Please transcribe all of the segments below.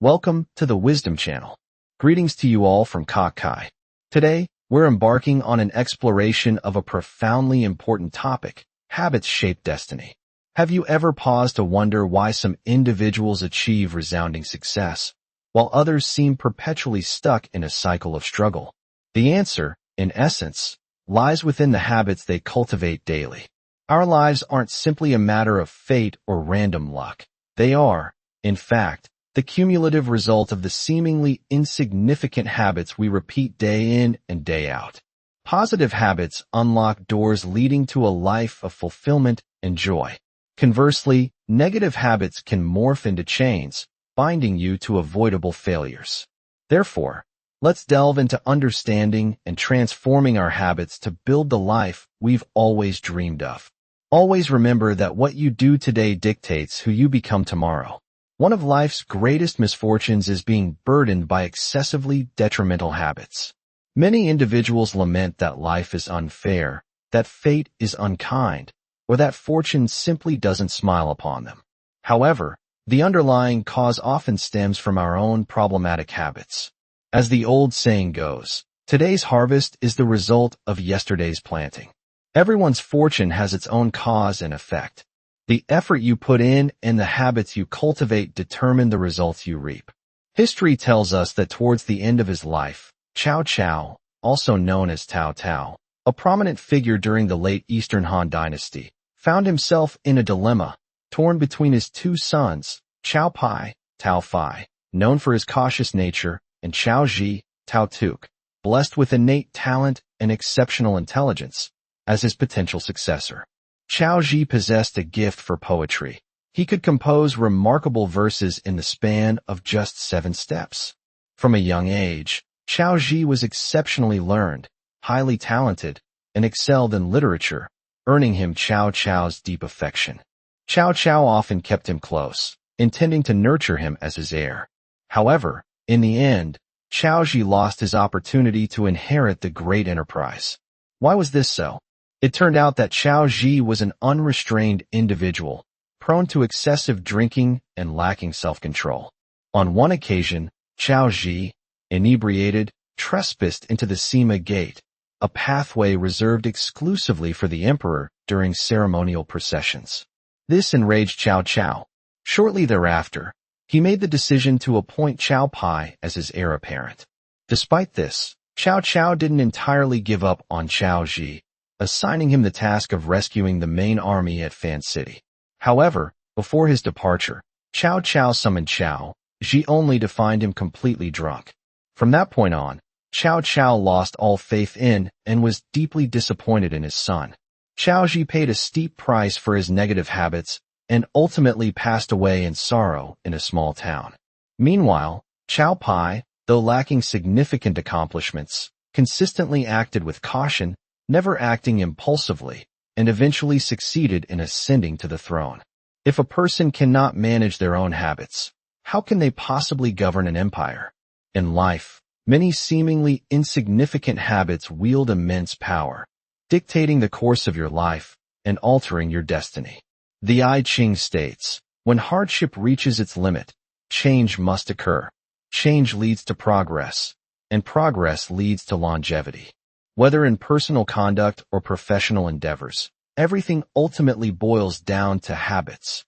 Welcome to the Wisdom Channel. Greetings to you all from Kakai. Today, we're embarking on an exploration of a profoundly important topic: habits shape destiny. Have you ever paused to wonder why some individuals achieve resounding success, while others seem perpetually stuck in a cycle of struggle? The answer, in essence, lies within the habits they cultivate daily. Our lives aren't simply a matter of fate or random luck. They are, in fact, the cumulative result of the seemingly insignificant habits we repeat day in and day out. Positive habits unlock doors leading to a life of fulfillment and joy. Conversely, negative habits can morph into chains, binding you to avoidable failures. Therefore, let's delve into understanding and transforming our habits to build the life we've always dreamed of. Always remember that what you do today dictates who you become tomorrow. One of life's greatest misfortunes is being burdened by excessively detrimental habits. Many individuals lament that life is unfair, that fate is unkind, or that fortune simply doesn't smile upon them. However, the underlying cause often stems from our own problematic habits. As the old saying goes, today's harvest is the result of yesterday's planting. Everyone's fortune has its own cause and effect. The effort you put in and the habits you cultivate determine the results you reap. History tells us that towards the end of his life, Cao Cao, also known as Tao Tao, a prominent figure during the late Eastern Han Dynasty, found himself in a dilemma, torn between his two sons, Cao Pai, Tao Fai, known for his cautious nature, and Cao Ji, Tao Tuk, blessed with innate talent and exceptional intelligence, as his potential successor. Cao Ji possessed a gift for poetry. He could compose remarkable verses in the span of just 7 steps. From a young age, Cao Ji was exceptionally learned, highly talented, and excelled in literature, earning him Cao Cao's deep affection. Cao Cao often kept him close, intending to nurture him as his heir. However, in the end, Cao Ji lost his opportunity to inherit the great enterprise. Why was this so? It turned out that Cao Ji was an unrestrained individual, prone to excessive drinking and lacking self-control. On one occasion, Cao Ji, inebriated, trespassed into the Sima Gate, a pathway reserved exclusively for the emperor during ceremonial processions. This enraged Cao Cao. Shortly thereafter, he made the decision to appoint Cao Pai as his heir apparent. Despite this, Cao Cao didn't entirely give up on Cao Ji, assigning him the task of rescuing the main army at Fan City. However, before his departure, Cao Cao summoned Cao Ji only to find him completely drunk. From that point on, Cao Cao lost all faith in and was deeply disappointed in his son. Cao Ji paid a steep price for his negative habits and ultimately passed away in sorrow in a small town. Meanwhile, Cao Pai, though lacking significant accomplishments, consistently acted with caution, never acting impulsively, and eventually succeeded in ascending to the throne. If a person cannot manage their own habits, how can they possibly govern an empire? In life, many seemingly insignificant habits wield immense power, dictating the course of your life and altering your destiny. The I Ching states, when hardship reaches its limit, change must occur. Change leads to progress, and progress leads to longevity. Whether in personal conduct or professional endeavors, everything ultimately boils down to habits.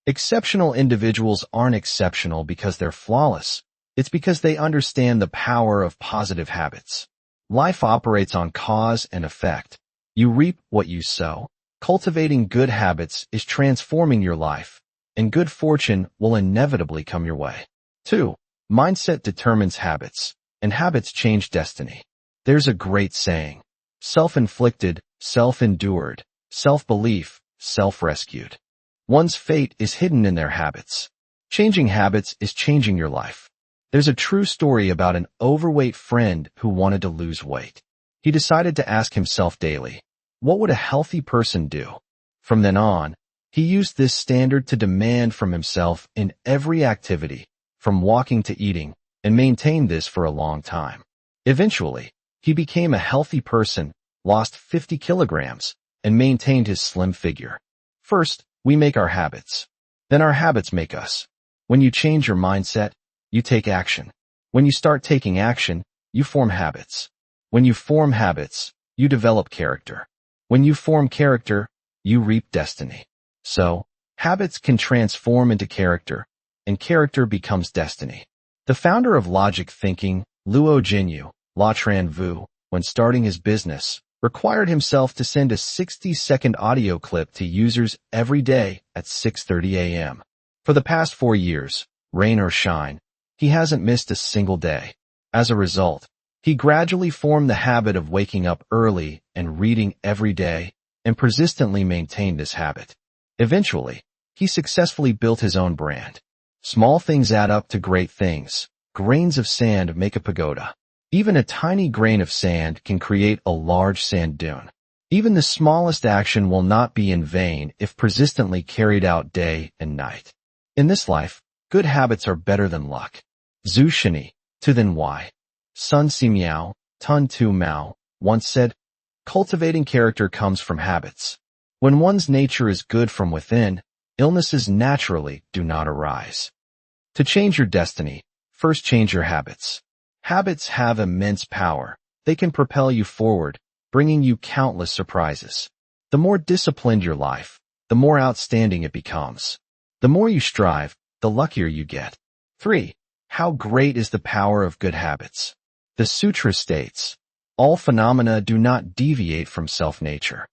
Exceptional individuals aren't exceptional because they're flawless. It's because they understand the power of positive habits. Life operates on cause and effect. You reap what you sow. Cultivating good habits is transforming your life, and good fortune will inevitably come your way. 2. Mindset determines habits, and habits change destiny. There's a great saying: self-inflicted, self-endured, self-belief, self-rescued. One's fate is hidden in their habits. Changing habits is changing your life. There's a true story about an overweight friend who wanted to lose weight. He decided to ask himself daily, what would a healthy person do? From then on, he used this standard to demand from himself in every activity, from walking to eating, and maintained this for a long time. Eventually, he became a healthy person, lost 50 kilograms, and maintained his slim figure. First, we make our habits. Then our habits make us. When you change your mindset, you take action. When you start taking action, you form habits. When you form habits, you develop character. When you form character, you reap destiny. So, habits can transform into character, and character becomes destiny. The founder of logic thinking, Luo Jinyu, La Tran Vu, when starting his business, required himself to send a 60-second audio clip to users every day at 6:30 a.m. For the past 4 years, rain or shine, he hasn't missed a single day. As a result, he gradually formed the habit of waking up early and reading every day, and persistently maintained this habit. Eventually, he successfully built his own brand. Small things add up to great things. Grains of sand make a pagoda. Even a tiny grain of sand can create a large sand dune. Even the smallest action will not be in vain if persistently carried out day and night. In this life, good habits are better than luck. Zhu Shini, Tu Then Why. Sun Si Miao, Tun Tu Mao, once said, cultivating character comes from habits. When one's nature is good from within, illnesses naturally do not arise. To change your destiny, first change your habits. Habits have immense power. They can propel you forward, bringing you countless surprises. The more disciplined your life, the more outstanding it becomes. The more you strive, the luckier you get. 3. How great is the power of good habits? The sutra states, all phenomena do not deviate from self-nature.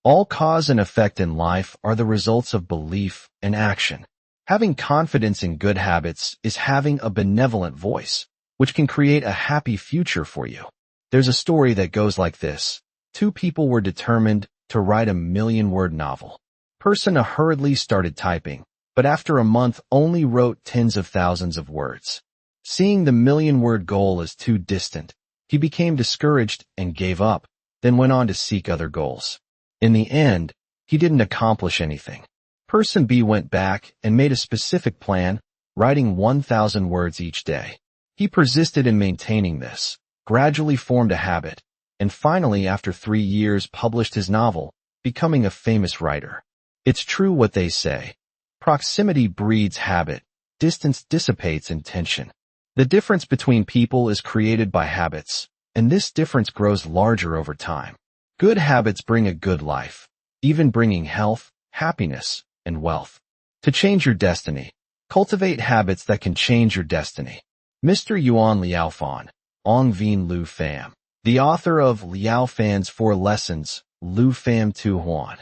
All cause and effect in life are the results of belief and action. Having confidence in good habits is having a benevolent voice, which can create a happy future for you. There's a story that goes like this. 2 people were determined to write a 1,000,000-word novel. Person hurriedly started typing, but after a month only wrote tens of thousands of words. Seeing the 1,000,000-word goal as too distant, he became discouraged and gave up, then went on to seek other goals. In the end, he didn't accomplish anything. Person B went back and made a specific plan, writing 1,000 words each day. He persisted in maintaining this, gradually formed a habit, and finally after 3 years published his novel, becoming a famous writer. It's true what they say. Proximity breeds habit, distance dissipates intention. The difference between people is created by habits, and this difference grows larger over time. Good habits bring a good life, even bringing health, happiness, and wealth. To change your destiny, cultivate habits that can change your destiny. Mr. Yuan Liaofan, Ong Vien Lu Pham, the author of Liao Fan's 4 Lessons, Lu Pham Tu Huan,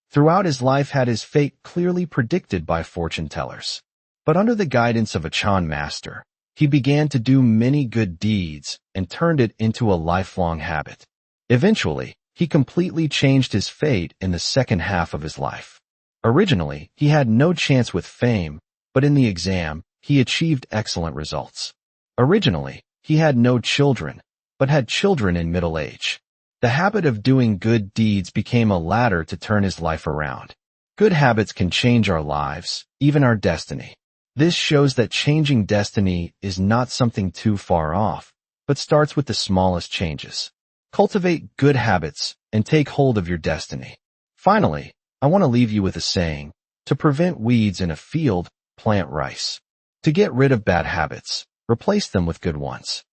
throughout his life had his fate clearly predicted by fortune tellers. But under the guidance of a Chan master, he began to do many good deeds and turned it into a lifelong habit. Eventually, he completely changed his fate in the second half of his life. Originally, he had no chance with fame, but in the exam, he achieved excellent results. Originally, he had no children, but had children in middle age. The habit of doing good deeds became a ladder to turn his life around. Good habits can change our lives, even our destiny. This shows that changing destiny is not something too far off, but starts with the smallest changes. Cultivate good habits and take hold of your destiny. Finally, I want to leave you with a saying, to prevent weeds in a field, plant rice. To get rid of bad habits, replace them with good ones.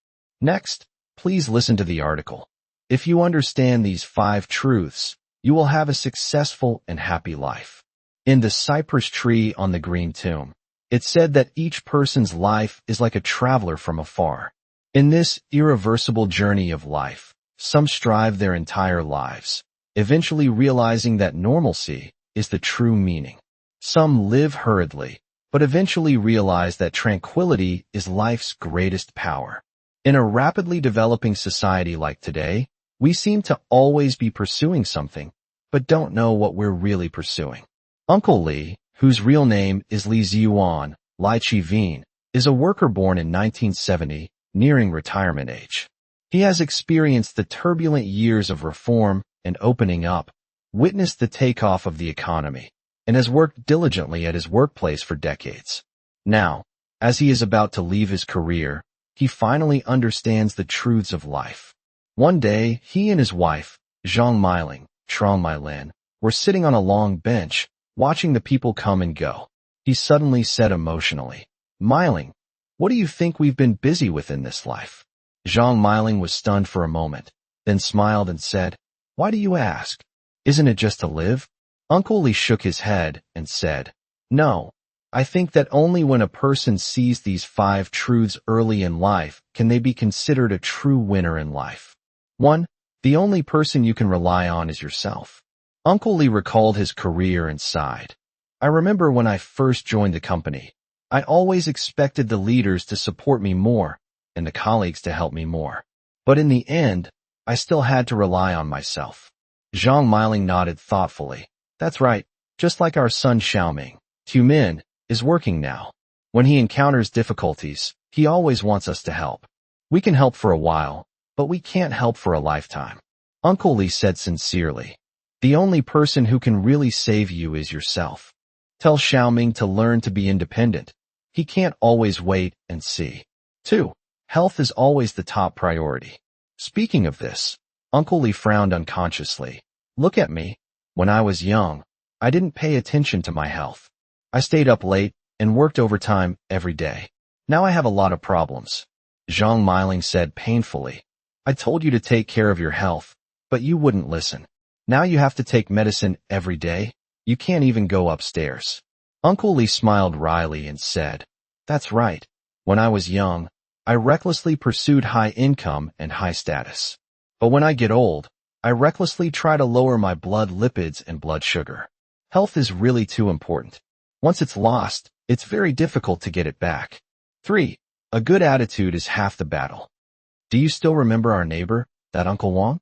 Next, please listen to the article. If you understand these 5 truths, you will have a successful and happy life. In The Cypress Tree on the Green Tomb, it said that each person's life is like a traveler from afar. In this irreversible journey of life, some strive their entire lives, eventually realizing that normalcy is the true meaning. Some live hurriedly, but eventually realize that tranquility is life's greatest power. In a rapidly developing society like today, we seem to always be pursuing something, but don't know what we're really pursuing. Uncle Li, whose real name is Li Ziyuan, Lai Chi Vien, is a worker born in 1970, nearing retirement age. He has experienced the turbulent years of reform and opening up, witnessed the takeoff of the economy, and has worked diligently at his workplace for decades. Now, as he is about to leave his career, he finally understands the truths of life. One day, he and his wife, Zhang Meiling, Trong Mylin, were sitting on a long bench, watching the people come and go. He suddenly said emotionally, "Meiling, What do you think we've been busy with in this life? Zhang Miling was stunned for a moment, then smiled and said, Why do you ask? Isn't it just to live? Uncle Li shook his head and said, No, I think that only when a person sees these 5 truths early in life can they be considered a true winner in life. 1. The only person you can rely on is yourself. Uncle Li recalled his career and sighed. I remember when I first joined the company, I always expected the leaders to support me more and the colleagues to help me more. But in the end, I still had to rely on myself. Zhang Miling nodded thoughtfully. That's right, just like our son Xiaoming. Min is working now. When he encounters difficulties, he always wants us to help. We can help for a while, but we can't help for a lifetime. Uncle Li said sincerely. The only person who can really save you is yourself. Tell Xiaoming to learn to be independent. He can't always wait and see. 2. Health is always the top priority. Speaking of this, Uncle Li frowned unconsciously. Look at me. When I was young, I didn't pay attention to my health. I stayed up late and worked overtime every day. Now I have a lot of problems. Zhang Miling said painfully. I told you to take care of your health, but you wouldn't listen. Now you have to take medicine every day. You can't even go upstairs. Uncle Li smiled wryly and said, That's right. When I was young, I recklessly pursued high income and high status. But when I get old, I recklessly try to lower my blood lipids and blood sugar. Health is really too important. Once it's lost, it's very difficult to get it back. 3. A good attitude is half the battle. Do you still remember our neighbor, that Uncle Wang?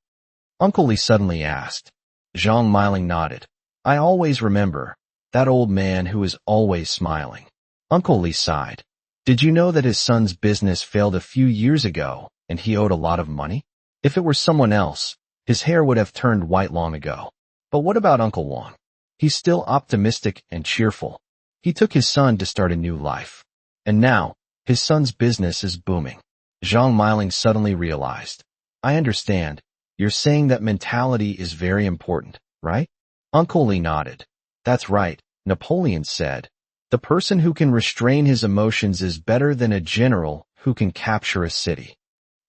Uncle Li suddenly asked. Zhang Miling nodded. I always remember, that old man who is always smiling. Uncle Li sighed. Did you know that his son's business failed a few years ago and he owed a lot of money? If it were someone else, his hair would have turned white long ago. But what about Uncle Wang? He's still optimistic and cheerful. He took his son to start a new life. And now, his son's business is booming. Zhang Miling suddenly realized. I understand. You're saying that mentality is very important, right? Uncle Li nodded. That's right, Napoleon said. The person who can restrain his emotions is better than a general who can capture a city.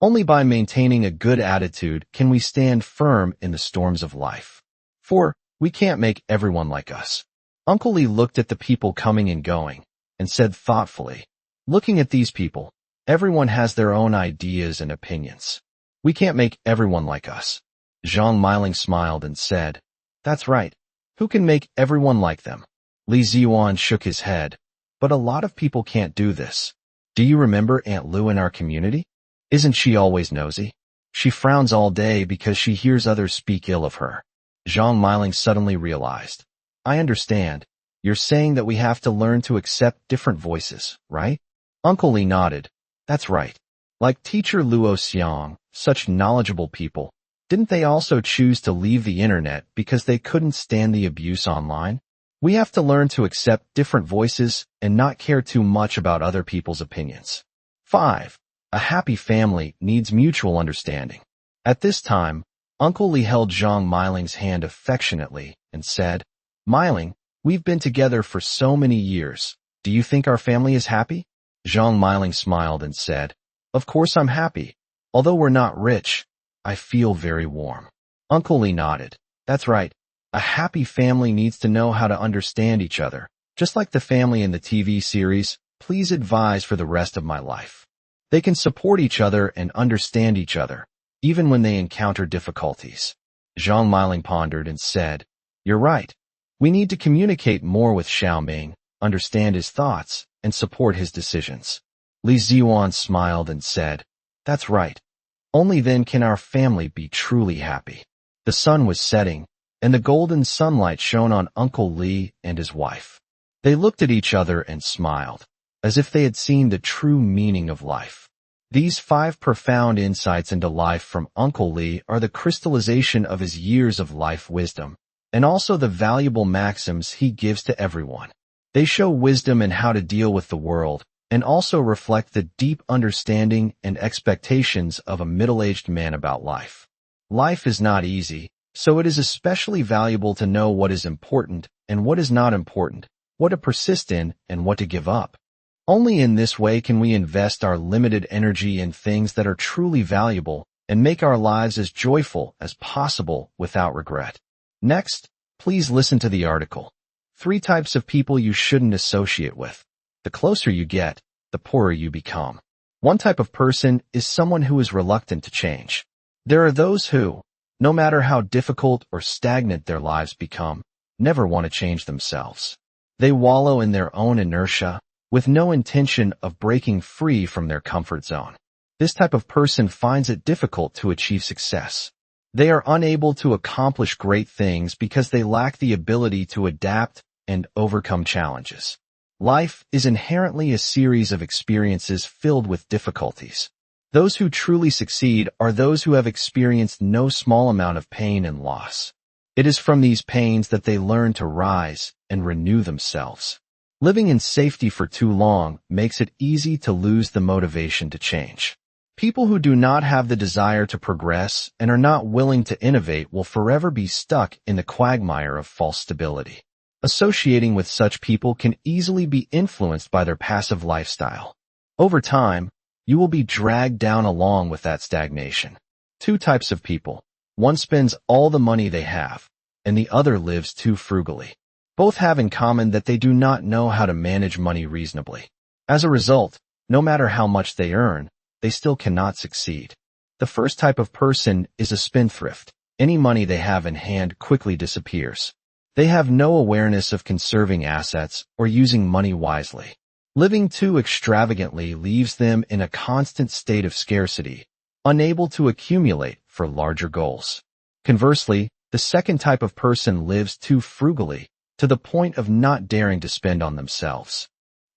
Only by maintaining a good attitude can we stand firm in the storms of life. 4. We can't make everyone like us. Uncle Li looked at the people coming and going and said thoughtfully, Looking at these people, everyone has their own ideas and opinions. We can't make everyone like us. Zhang Miling smiled and said, That's right. Who can make everyone like them? Li Ziyuan shook his head. But a lot of people can't do this. Do you remember Aunt Lu in our community? Isn't she always nosy? She frowns all day because she hears others speak ill of her. Zhang Miling suddenly realized. I understand. You're saying that we have to learn to accept different voices, right? Uncle Li nodded. That's right. Like teacher Luo Xiang, such knowledgeable people. Didn't they also choose to leave the internet because they couldn't stand the abuse online? We have to learn to accept different voices and not care too much about other people's opinions. 5. A happy family needs mutual understanding. At this time, Uncle Li held Zhang Miling's hand affectionately and said, Miling, we've been together for so many years. Do you think our family is happy? Zhang Miling smiled and said, Of course I'm happy. Although we're not rich, I feel very warm. Uncle Li nodded. That's right. A happy family needs to know how to understand each other. Just like the family in the TV series, Please Advise for the Rest of My Life. They can support each other and understand each other, even when they encounter difficulties. Zhang Miling pondered and said, You're right. We need to communicate more with Xiaoming, understand his thoughts, and support his decisions. Li Ziyuan smiled and said, That's right. Only then can our family be truly happy. The sun was setting, and the golden sunlight shone on Uncle Li and his wife. They looked at each other and smiled, as if they had seen the true meaning of life. These 5 profound insights into life from Uncle Li are the crystallization of his years of life wisdom, and also the valuable maxims he gives to everyone. They show wisdom in how to deal with the world, and also reflect the deep understanding and expectations of a middle-aged man about life. Life is not easy, so it is especially valuable to know what is important and what is not important, what to persist in and what to give up. Only in this way can we invest our limited energy in things that are truly valuable and make our lives as joyful as possible without regret. Next, please listen to the article. 3 types of people you shouldn't associate with. The closer you get, the poorer you become. One type of person is someone who is reluctant to change. There are those who, no matter how difficult or stagnant their lives become, never want to change themselves. They wallow in their own inertia, with no intention of breaking free from their comfort zone. This type of person finds it difficult to achieve success. They are unable to accomplish great things because they lack the ability to adapt and overcome challenges. Life is inherently a series of experiences filled with difficulties. Those who truly succeed are those who have experienced no small amount of pain and loss. It is from these pains that they learn to rise and renew themselves. Living in safety for too long makes it easy to lose the motivation to change. People who do not have the desire to progress and are not willing to innovate will forever be stuck in the quagmire of false stability. Associating with such people can easily be influenced by their passive lifestyle. Over time, you will be dragged down along with that stagnation. 2 types of people. One spends all the money they have, and the other lives too frugally. Both have in common that they do not know how to manage money reasonably. As a result, no matter how much they earn, they still cannot succeed. The first type of person is a spendthrift. Any money they have in hand quickly disappears. They have no awareness of conserving assets or using money wisely. Living too extravagantly leaves them in a constant state of scarcity, unable to accumulate for larger goals. Conversely, the second type of person lives too frugally, to the point of not daring to spend on themselves.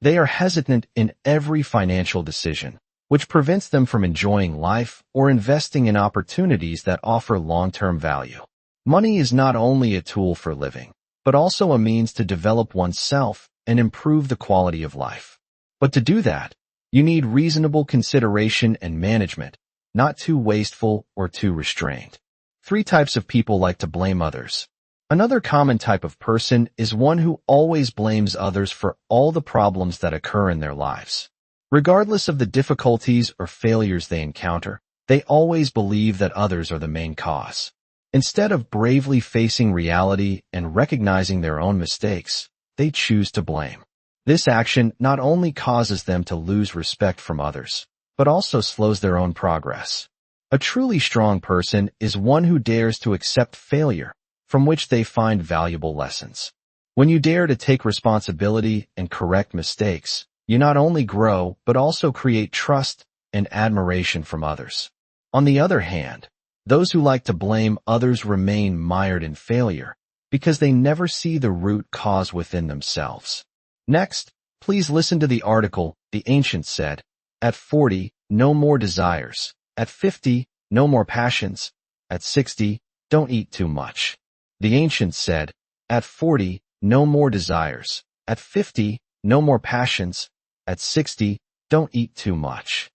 They are hesitant in every financial decision, which prevents them from enjoying life or investing in opportunities that offer long-term value. Money is not only a tool for living, but also a means to develop oneself and improve the quality of life. But to do that, you need reasonable consideration and management, not too wasteful or too restrained. 3 types of people like to blame others. Another common type of person is one who always blames others for all the problems that occur in their lives. Regardless of the difficulties or failures they encounter, they always believe that others are the main cause. Instead of bravely facing reality and recognizing their own mistakes, they choose to blame. This action not only causes them to lose respect from others, but also slows their own progress. A truly strong person is one who dares to accept failure, from which they find valuable lessons. When you dare to take responsibility and correct mistakes, you not only grow, but also create trust and admiration from others. On the other hand, those who like to blame others remain mired in failure because they never see the root cause within themselves. Next, please listen to the article, The Ancients Said, at 40, no more desires. At 50, no more passions. At 60, don't eat too much. The ancients said, at 40, no more desires. At 50, no more passions. At 60, don't eat too much.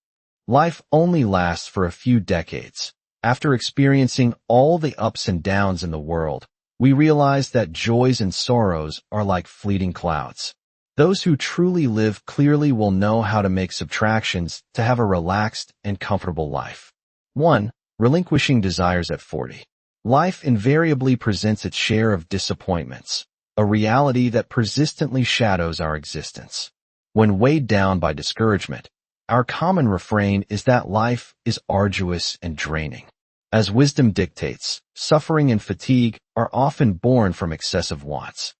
Life only lasts for a few decades. After experiencing all the ups and downs in the world, we realize that joys and sorrows are like fleeting clouds. Those who truly live clearly will know how to make subtractions to have a relaxed and comfortable life. 1. Relinquishing desires at 40. Life invariably presents its share of disappointments, a reality that persistently shadows our existence. When weighed down by discouragement, our common refrain is that life is arduous and draining. As wisdom dictates, suffering and fatigue are often born from excessive wants.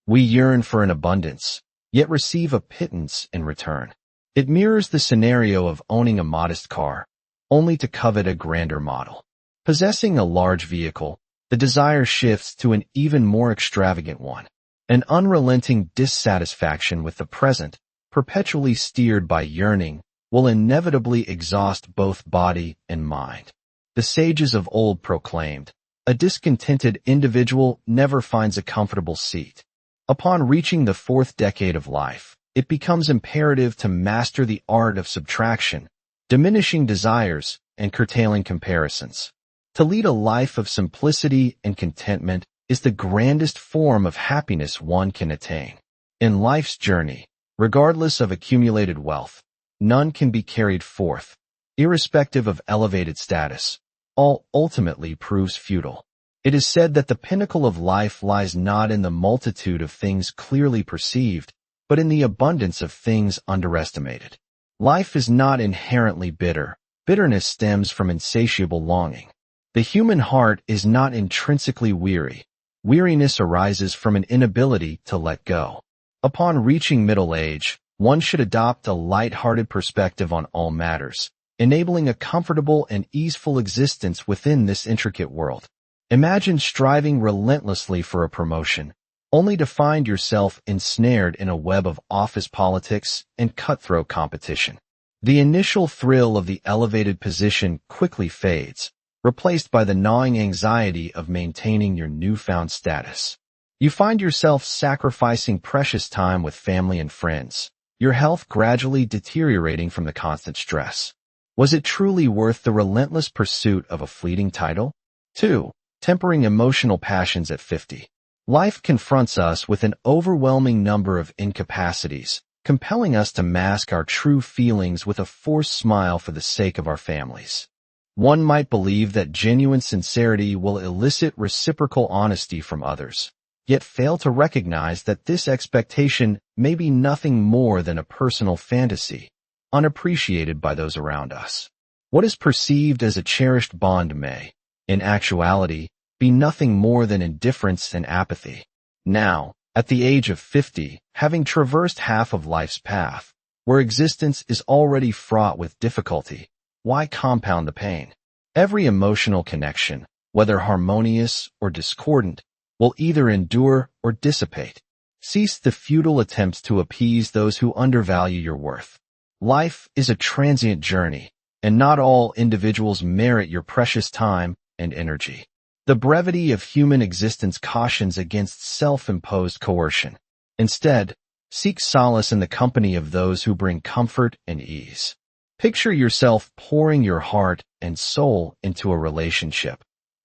We yearn for an abundance, yet receive a pittance in return. It mirrors the scenario of owning a modest car, only to covet a grander model. Possessing a large vehicle, the desire shifts to an even more extravagant one. An unrelenting dissatisfaction with the present, perpetually steered by yearning, will inevitably exhaust both body and mind. The sages of old proclaimed, a discontented individual never finds a comfortable seat. Upon reaching the 4th decade of life, it becomes imperative to master the art of subtraction, diminishing desires and curtailing comparisons. To lead a life of simplicity and contentment is the grandest form of happiness one can attain. In life's journey, Regardless of accumulated wealth, none can be carried forth, irrespective of elevated status. All ultimately proves futile. It is said that the pinnacle of life lies not in the multitude of things clearly perceived, but in the abundance of things underestimated. Life is not inherently bitter. Bitterness stems from insatiable longing. The human heart is not intrinsically weary. Weariness arises from an inability to let go. Upon reaching middle age, one should adopt a light-hearted perspective on all matters, enabling a comfortable and easeful existence within this intricate world. Imagine striving relentlessly for a promotion, only to find yourself ensnared in a web of office politics and cutthroat competition. The initial thrill of the elevated position quickly fades, replaced by the gnawing anxiety of maintaining your newfound status. You find yourself sacrificing precious time with family and friends, your health gradually deteriorating from the constant stress. Was it truly worth the relentless pursuit of a fleeting title? 2. Tempering emotional passions at 50. Life confronts us with an overwhelming number of incapacities, compelling us to mask our true feelings with a forced smile for the sake of our families. One might believe that genuine sincerity will elicit reciprocal honesty from others, yet fail to recognize that this expectation may be nothing more than a personal fantasy, unappreciated by those around us. What is perceived as a cherished bond may, in actuality, be nothing more than indifference and apathy. Now, at the age of 50, having traversed half of life's path, where existence is already fraught with difficulty, why compound the pain? Every emotional connection, whether harmonious or discordant, will either endure or dissipate. Cease the futile attempts to appease those who undervalue your worth. Life is a transient journey, and not all individuals merit your precious time and energy. The brevity of human existence cautions against self-imposed coercion. Instead, seek solace in the company of those who bring comfort and ease. Picture yourself pouring your heart and soul into a relationship,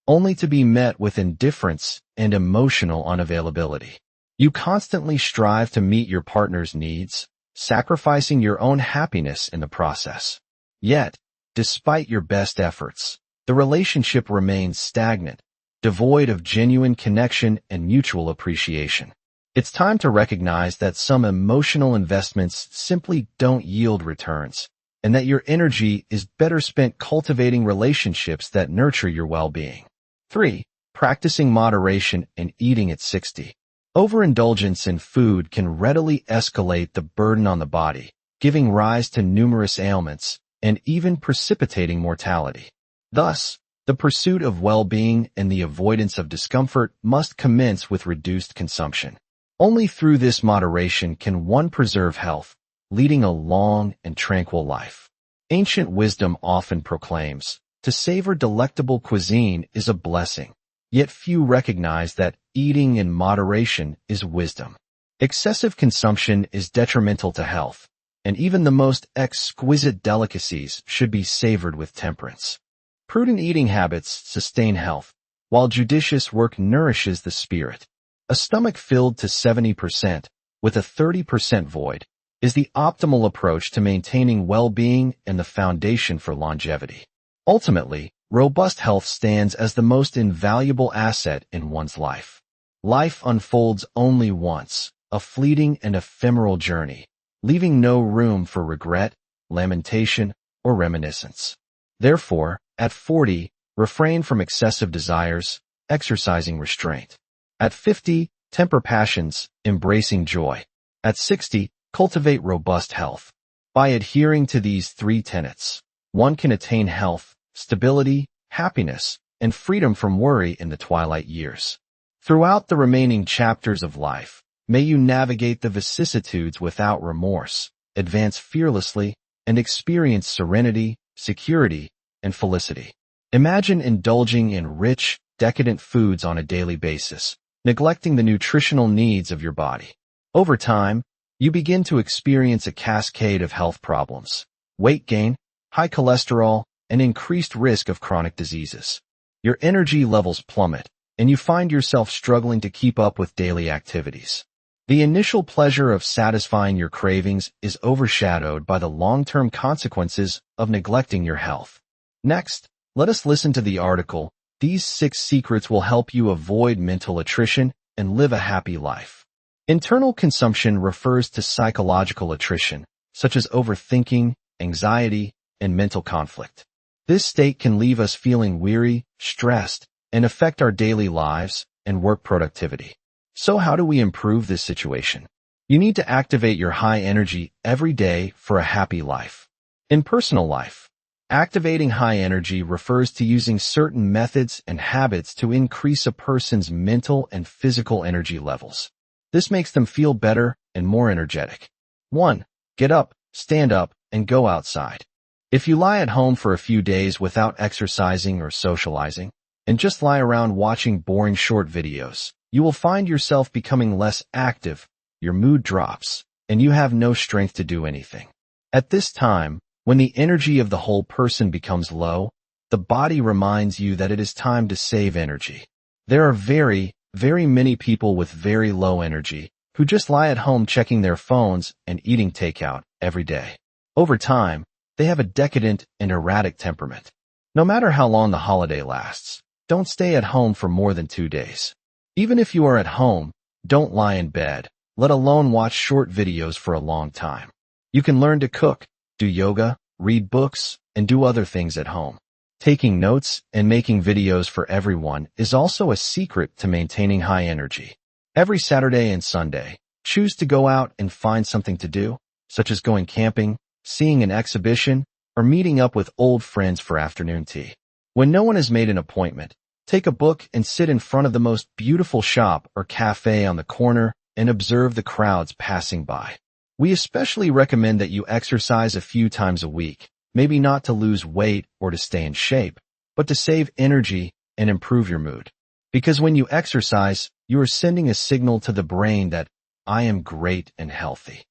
only to be met with indifference and emotional unavailability. You constantly strive to meet your partner's needs, sacrificing your own happiness in the process. Yet, despite your best efforts, the relationship remains stagnant, devoid of genuine connection and mutual appreciation. It's time to recognize that some emotional investments simply don't yield returns, and that your energy is better spent cultivating relationships that nurture your well-being. 3. Practicing moderation and eating at 60. Overindulgence in food can readily escalate the burden on the body, giving rise to numerous ailments and even precipitating mortality. Thus, the pursuit of well-being and the avoidance of discomfort must commence with reduced consumption. Only through this moderation can one preserve health, leading a long and tranquil life. Ancient wisdom often proclaims, to savor delectable cuisine is a blessing, yet few recognize that eating in moderation is wisdom. Excessive consumption is detrimental to health, and even the most exquisite delicacies should be savored with temperance. Prudent eating habits sustain health, while judicious work nourishes the spirit. A stomach filled to 70%, with a 30% void, is the optimal approach to maintaining well-being and the foundation for longevity. Ultimately, robust health stands as the most invaluable asset in one's life. Life unfolds only once, a fleeting and ephemeral journey, leaving no room for regret, lamentation, or reminiscence. Therefore, at 40, refrain from excessive desires, exercising restraint. At 50, temper passions, embracing joy. At 60, cultivate robust health. By adhering to these 3 tenets, one can attain health, stability, happiness, and freedom from worry in the twilight years. Throughout the remaining chapters of life, may you navigate the vicissitudes without remorse, advance fearlessly, and experience serenity, security, and felicity. Imagine indulging in rich, decadent foods on a daily basis, neglecting the nutritional needs of your body. Over time, you begin to experience a cascade of health problems, weight gain, high cholesterol, and increased risk of chronic diseases. Your energy levels plummet, and you find yourself struggling to keep up with daily activities. The initial pleasure of satisfying your cravings is overshadowed by the long-term consequences of neglecting your health. Next, let us listen to the article, "These 6 Secrets Will Help You Avoid Mental Attrition and Live a Happy Life." Internal consumption refers to psychological attrition, such as overthinking, anxiety, and mental conflict. This state can leave us feeling weary, stressed, and affect our daily lives and work productivity. So how do we improve this situation? You need to activate your high energy every day for a happy life. In personal life, activating high energy refers to using certain methods and habits to increase a person's mental and physical energy levels. This makes them feel better and more energetic. 1. Get up, stand up, and go outside. If you lie at home for a few days without exercising or socializing, and just lie around watching boring short videos, you will find yourself becoming less active, your mood drops, and you have no strength to do anything. At this time, when the energy of the whole person becomes low, the body reminds you that it is time to save energy. There are very many people with very low energy who just lie at home checking their phones and eating takeout every day. Over time, they have a decadent and erratic temperament. No matter how long the holiday lasts, don't stay at home for more than 2 days. Even if you are at home, don't lie in bed, let alone watch short videos for a long time. You can learn to cook, do yoga, read books, and do other things at home. Taking notes and making videos for everyone is also a secret to maintaining high energy. Every Saturday and Sunday, choose to go out and find something to do, such as going camping, seeing an exhibition, or meeting up with old friends for afternoon tea. When no one has made an appointment, take a book and sit in front of the most beautiful shop or cafe on the corner and observe the crowds passing by. We especially recommend that you exercise a few times a week, maybe not to lose weight or to stay in shape, but to save energy and improve your mood. Because when you exercise, you are sending a signal to the brain that I am great and healthy.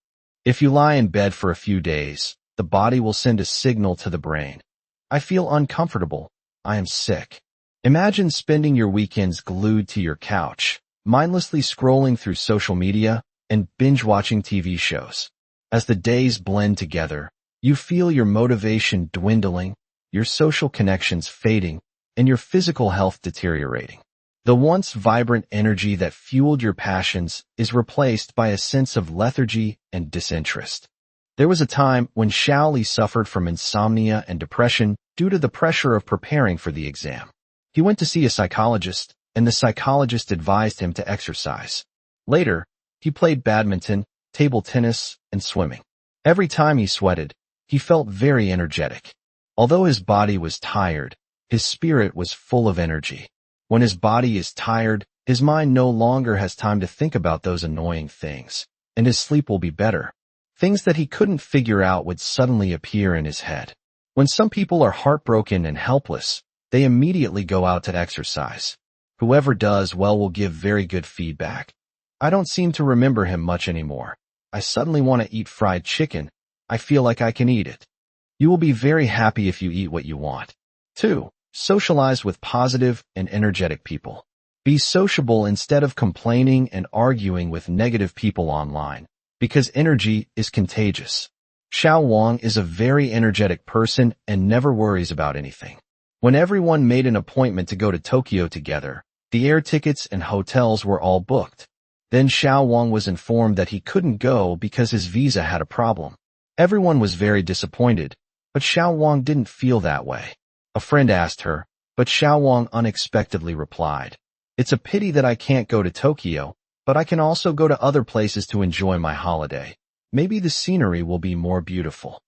If you lie in bed for a few days, the body will send a signal to the brain. I feel uncomfortable. I am sick. Imagine spending your weekends glued to your couch, mindlessly scrolling through social media and binge-watching TV shows. As the days blend together, you feel your motivation dwindling, your social connections fading, and your physical health deteriorating. The once vibrant energy that fueled your passions is replaced by a sense of lethargy and disinterest. There was a time when Shaoli suffered from insomnia and depression due to the pressure of preparing for the exam. He went to see a psychologist, and the psychologist advised him to exercise. Later, he played badminton, table tennis, and swimming. Every time he sweated, he felt very energetic. Although his body was tired, his spirit was full of energy. When his body is tired, his mind no longer has time to think about those annoying things, and his sleep will be better. Things that he couldn't figure out would suddenly appear in his head. When some people are heartbroken and helpless, they immediately go out to exercise. Whoever does well will give very good feedback. I don't seem to remember him much anymore. I suddenly want to eat fried chicken. I feel like I can eat it. You will be very happy if you eat what you want. 2. Socialize with positive and energetic people. Be sociable instead of complaining and arguing with negative people online, because energy is contagious. Xiao Wang is a very energetic person and never worries about anything. When everyone made an appointment to go to Tokyo together, the air tickets and hotels were all booked. Then Xiao Wang was informed that he couldn't go because his visa had a problem. Everyone was very disappointed, but Xiao Wang didn't feel that way. A friend asked her, but Xiao Wang unexpectedly replied, "It's a pity that I can't go to Tokyo, but I can also go to other places to enjoy my holiday. Maybe the scenery will be more beautiful."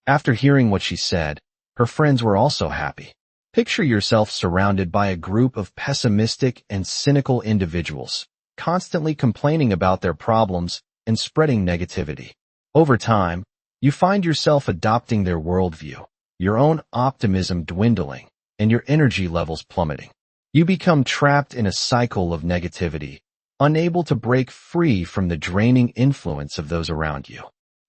After hearing what she said, her friends were also happy. Picture yourself surrounded by a group of pessimistic and cynical individuals, constantly complaining about their problems and spreading negativity. Over time, you find yourself adopting their worldview, your own optimism dwindling, and your energy levels plummeting. You become trapped in a cycle of negativity, unable to break free from the draining influence of those around you.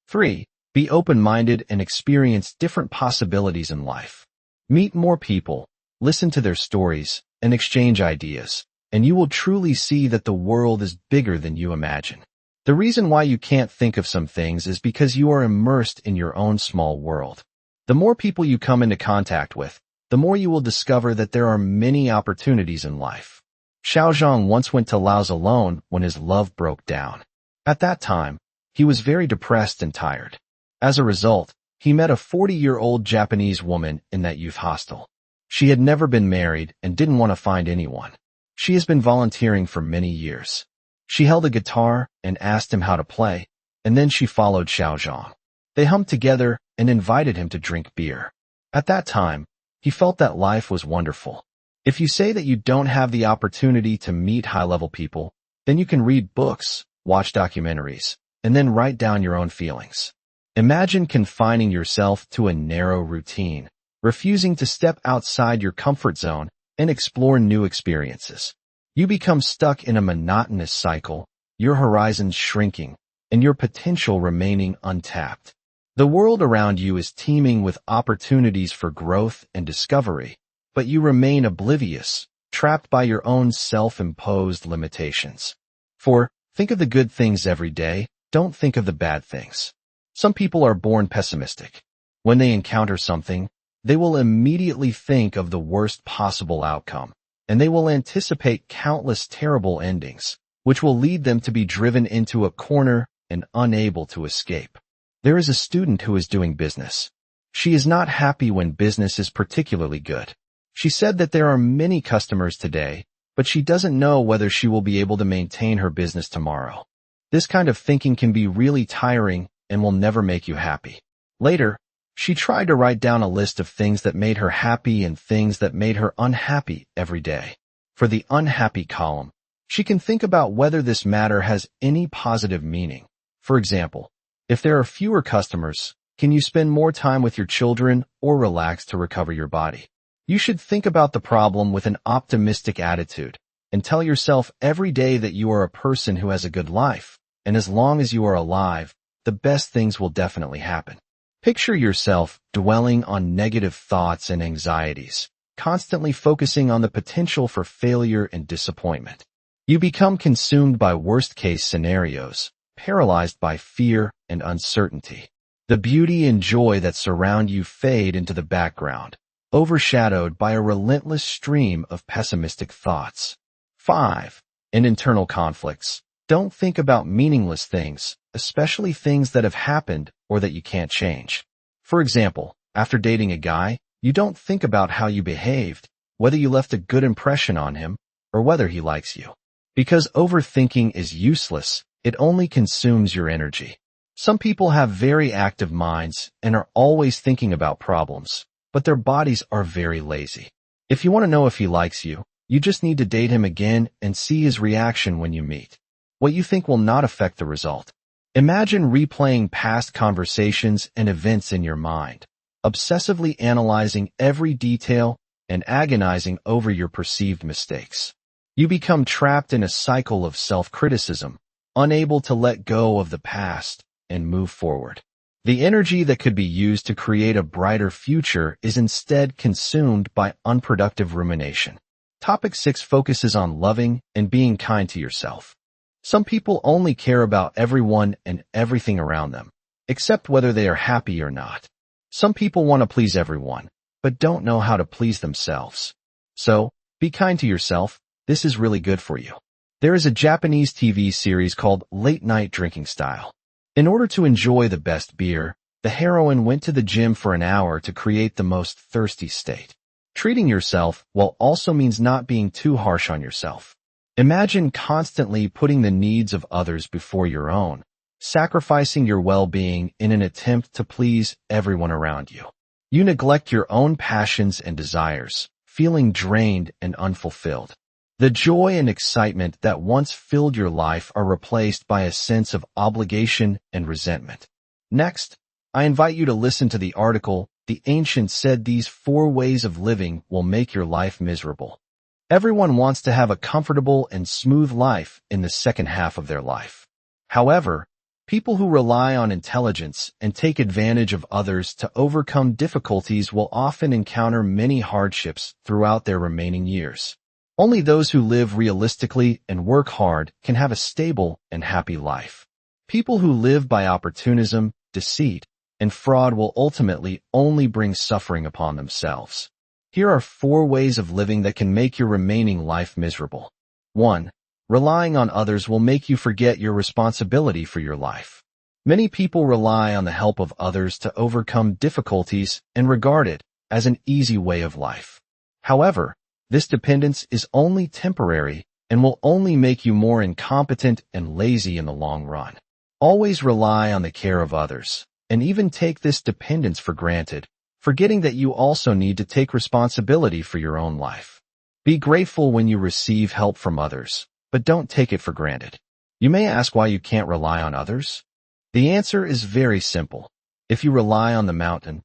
3. Be open-minded and experience different possibilities in life. Meet more people, listen to their stories, and exchange ideas, and you will truly see that the world is bigger than you imagine. The reason why you can't think of some things is because you are immersed in your own small world. The more people you come into contact with, the more you will discover that there are many opportunities in life. Xiaozhang once went to Laos alone when his love broke down. At that time, he was very depressed and tired. As a result, he met a 40-year-old Japanese woman in that youth hostel. She had never been married and didn't want to find anyone. She has been volunteering for many years. She held a guitar and asked him how to play, and then she followed Xiaozhang. They hummed together and invited him to drink beer. At that time, he felt that life was wonderful. If you say that you don't have the opportunity to meet high-level people, then you can read books, watch documentaries, and then write down your own feelings. Imagine confining yourself to a narrow routine, refusing to step outside your comfort zone and explore new experiences. You become stuck in a monotonous cycle, your horizons shrinking, and your potential remaining untapped. The world around you is teeming with opportunities for growth and discovery, but you remain oblivious, trapped by your own self-imposed limitations. Think of the good things every day, don't think of the bad things. Some people are born pessimistic. When they encounter something, they will immediately think of the worst possible outcome, and they will anticipate countless terrible endings, which will lead them to be driven into a corner and unable to escape. There is a student who is doing business. She is not happy when business is particularly good. She said that there are many customers today, but she doesn't know whether she will be able to maintain her business tomorrow. This kind of thinking can be really tiring and will never make you happy. Later, she tried to write down a list of things that made her happy and things that made her unhappy every day. For the unhappy column, she can think about whether this matter has any positive meaning. For example, if there are fewer customers, can you spend more time with your children or relax to recover your body? You should think about the problem with an optimistic attitude and tell yourself every day that you are a person who has a good life, and as long as you are alive, the best things will definitely happen. Picture yourself dwelling on negative thoughts and anxieties, constantly focusing on the potential for failure and disappointment. You become consumed by worst-case scenarios, paralyzed by fear and uncertainty. The beauty and joy that surround you fade into the background, overshadowed by a relentless stream of pessimistic thoughts. 5. In internal conflicts, don't think about meaningless things, especially things that have happened or that you can't change. For example, after dating a guy, you don't think about how you behaved, whether you left a good impression on him, or whether he likes you. Because overthinking is useless, it only consumes your energy. Some people have very active minds and are always thinking about problems, but their bodies are very lazy. If you want to know if he likes you, you just need to date him again and see his reaction when you meet. What you think will not affect the result. Imagine replaying past conversations and events in your mind, obsessively analyzing every detail and agonizing over your perceived mistakes. You become trapped in a cycle of self-criticism, unable to let go of the past and move forward. The energy that could be used to create a brighter future is instead consumed by unproductive rumination. Topic 6 focuses on loving and being kind to yourself. Some people only care about everyone and everything around them, except whether they are happy or not. Some people want to please everyone, but don't know how to please themselves. So, be kind to yourself. This is really good for you. There is a Japanese TV series called Late Night Drinking Style. In order to enjoy the best beer, the heroine went to the gym for an hour to create the most thirsty state. Treating yourself well also means not being too harsh on yourself. Imagine constantly putting the needs of others before your own, sacrificing your well-being in an attempt to please everyone around you. You neglect your own passions and desires, feeling drained and unfulfilled. The joy and excitement that once filled your life are replaced by a sense of obligation and resentment. Next, I invite you to listen to the article, "The Ancients Said These 4 Ways of Living Will Make Your Life Miserable." Everyone wants to have a comfortable and smooth life in the second half of their life. However, people who rely on intelligence and take advantage of others to overcome difficulties will often encounter many hardships throughout their remaining years. Only those who live realistically and work hard can have a stable and happy life. People who live by opportunism, deceit, and fraud will ultimately only bring suffering upon themselves. Here are 4 ways of living that can make your remaining life miserable. 1. Relying on others will make you forget your responsibility for your life. Many people rely on the help of others to overcome difficulties and regard it as an easy way of life. However, this dependence is only temporary and will only make you more incompetent and lazy in the long run. Always rely on the care of others, and even take this dependence for granted, forgetting that you also need to take responsibility for your own life. Be grateful when you receive help from others, but don't take it for granted. You may ask why you can't rely on others. The answer is very simple. If you rely on the mountain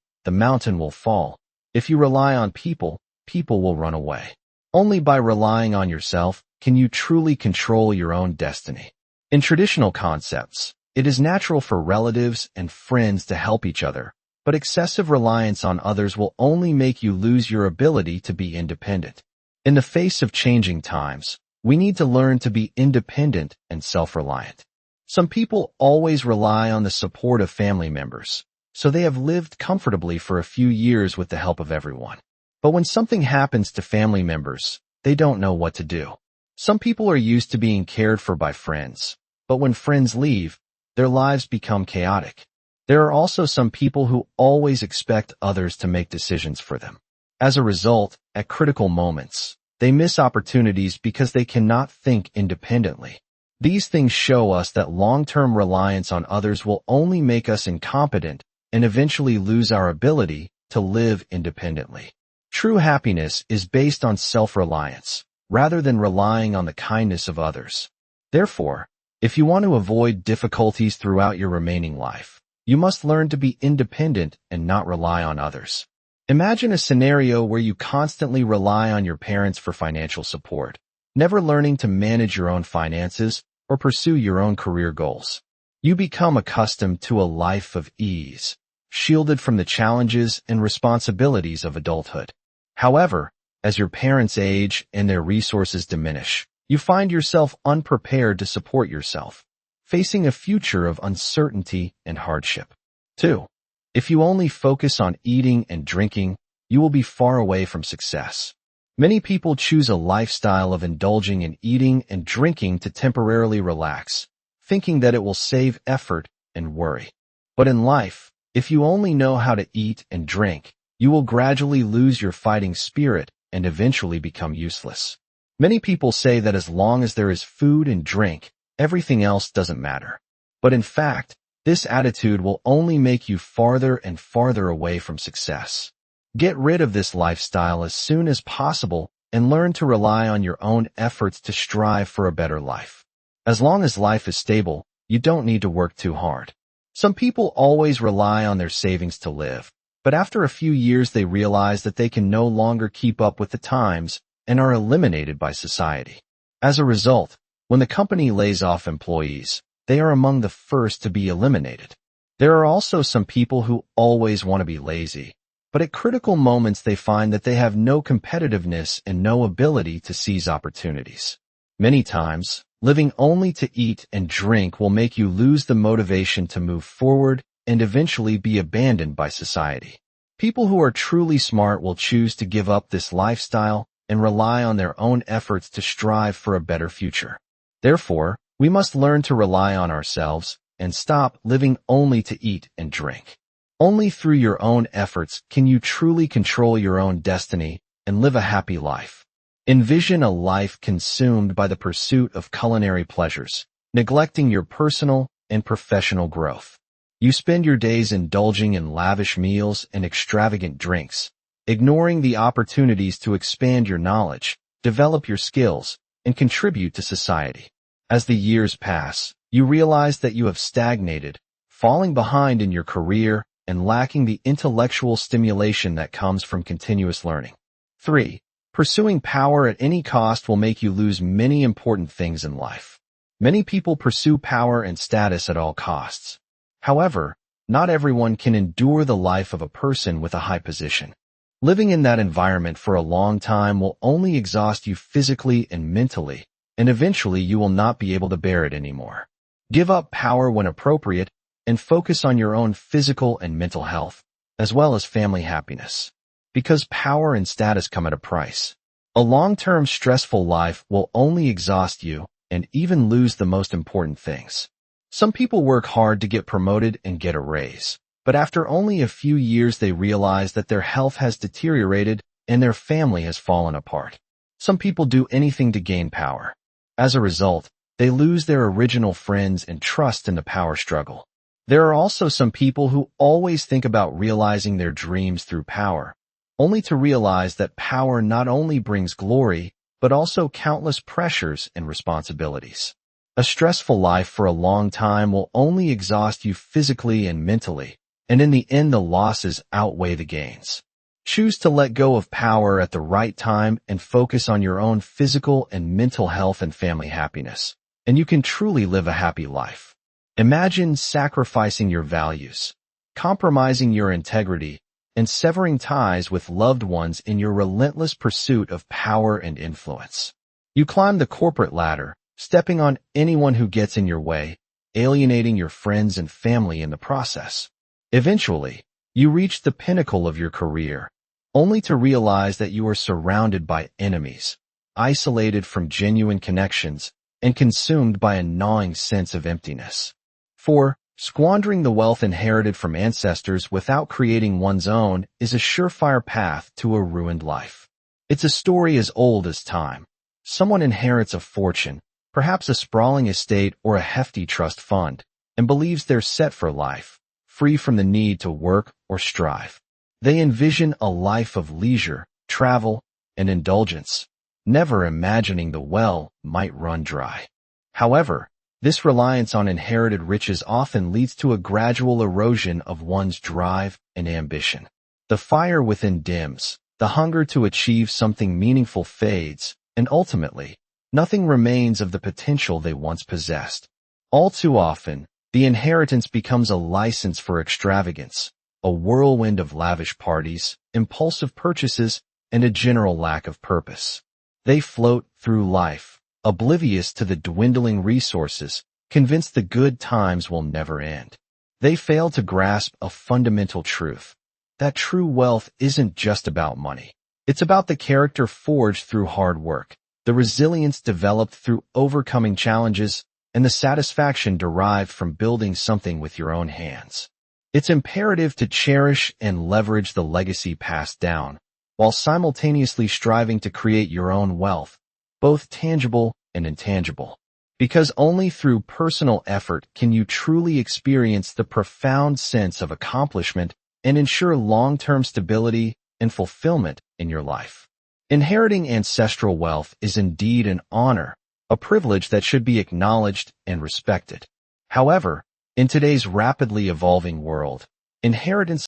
will fall. If you rely on people, people will run away. Only by relying on yourself can you truly control your own destiny. In traditional concepts, it is natural for relatives and friends to help each other, but excessive reliance on others will only make you lose your ability to be independent. In the face of changing times, we need to learn to be independent and self-reliant. Some people always rely on the support of family members, so they have lived comfortably for a few years with the help of everyone. But when something happens to family members, they don't know what to do. Some people are used to being cared for by friends, but when friends leave, their lives become chaotic. There are also some people who always expect others to make decisions for them. As a result, at critical moments, they miss opportunities because they cannot think independently. These things show us that long-term reliance on others will only make us incompetent and eventually lose our ability to live independently. True happiness is based on self-reliance, rather than relying on the kindness of others. Therefore, if you want to avoid difficulties throughout your remaining life, you must learn to be independent and not rely on others. Imagine a scenario where you constantly rely on your parents for financial support, never learning to manage your own finances or pursue your own career goals. You become accustomed to a life of ease, shielded from the challenges and responsibilities of adulthood. However, as your parents age and their resources diminish, you find yourself unprepared to support yourself, facing a future of uncertainty and hardship. 2. If you only focus on eating and drinking, you will be far away from success. Many people choose a lifestyle of indulging in eating and drinking to temporarily relax, thinking that it will save effort and worry. But in life, if you only know how to eat and drink, you will gradually lose your fighting spirit and eventually become useless. Many people say that as long as there is food and drink, everything else doesn't matter. But in fact, this attitude will only make you farther and farther away from success. Get rid of this lifestyle as soon as possible and learn to rely on your own efforts to strive for a better life. As long as life is stable, you don't need to work too hard. Some people always rely on their savings to live, but after a few years they realize that they can no longer keep up with the times and are eliminated by society. As a result, when the company lays off employees, they are among the first to be eliminated. There are also some people who always want to be lazy, but at critical moments they find that they have no competitiveness and no ability to seize opportunities. Many times, living only to eat and drink will make you lose the motivation to move forward and eventually be abandoned by society. People who are truly smart will choose to give up this lifestyle and rely on their own efforts to strive for a better future. Therefore, we must learn to rely on ourselves and stop living only to eat and drink. Only through your own efforts can you truly control your own destiny and live a happy life. Envision a life consumed by the pursuit of culinary pleasures, neglecting your personal and professional growth. You spend your days indulging in lavish meals and extravagant drinks, ignoring the opportunities to expand your knowledge, develop your skills, and contribute to society. As the years pass, you realize that you have stagnated, falling behind in your career, and lacking the intellectual stimulation that comes from continuous learning. 3. Pursuing power at any cost will make you lose many important things in life. Many people pursue power and status at all costs. However, not everyone can endure the life of a person with a high position. Living in that environment for a long time will only exhaust you physically and mentally, and eventually you will not be able to bear it anymore. Give up power when appropriate and focus on your own physical and mental health, as well as family happiness. Because power and status come at a price. A long-term stressful life will only exhaust you and even lose the most important things. Some people work hard to get promoted and get a raise, but after only a few years they realize that their health has deteriorated and their family has fallen apart. Some people do anything to gain power. As a result, they lose their original friends and trust in the power struggle. There are also some people who always think about realizing their dreams through power, only to realize that power not only brings glory, but also countless pressures and responsibilities. A stressful life for a long time will only exhaust you physically and mentally, and in the end the losses outweigh the gains. Choose to let go of power at the right time and focus on your own physical and mental health and family happiness, and you can truly live a happy life. Imagine sacrificing your values, compromising your integrity, and severing ties with loved ones in your relentless pursuit of power and influence. You climb the corporate ladder, stepping on anyone who gets in your way, alienating your friends and family in the process. Eventually, you reach the pinnacle of your career, only to realize that you are surrounded by enemies, isolated from genuine connections, and consumed by a gnawing sense of emptiness. 4. Squandering the wealth inherited from ancestors without creating one's own is a surefire path to a ruined life. It's a story as old as time. Someone inherits a fortune, perhaps a sprawling estate or a hefty trust fund, and believes they're set for life, free from the need to work or strive. They envision a life of leisure, travel, and indulgence, never imagining the well might run dry. However, this reliance on inherited riches often leads to a gradual erosion of one's drive and ambition. The fire within dims, the hunger to achieve something meaningful fades, and ultimately, nothing remains of the potential they once possessed. All too often, the inheritance becomes a license for extravagance, a whirlwind of lavish parties, impulsive purchases, and a general lack of purpose. They float through life, oblivious to the dwindling resources, convinced the good times will never end. They fail to grasp a fundamental truth, that true wealth isn't just about money. It's about the character forged through hard work, the resilience developed through overcoming challenges, and the satisfaction derived from building something with your own hands. It's imperative to cherish and leverage the legacy passed down, while simultaneously striving to create your own wealth, both tangible and intangible. Because only through personal effort can you truly experience the profound sense of accomplishment and ensure long-term stability and fulfillment in your life. Inheriting ancestral wealth is indeed an honor, a privilege that should be acknowledged and respected. However, in today's rapidly evolving world, inheritance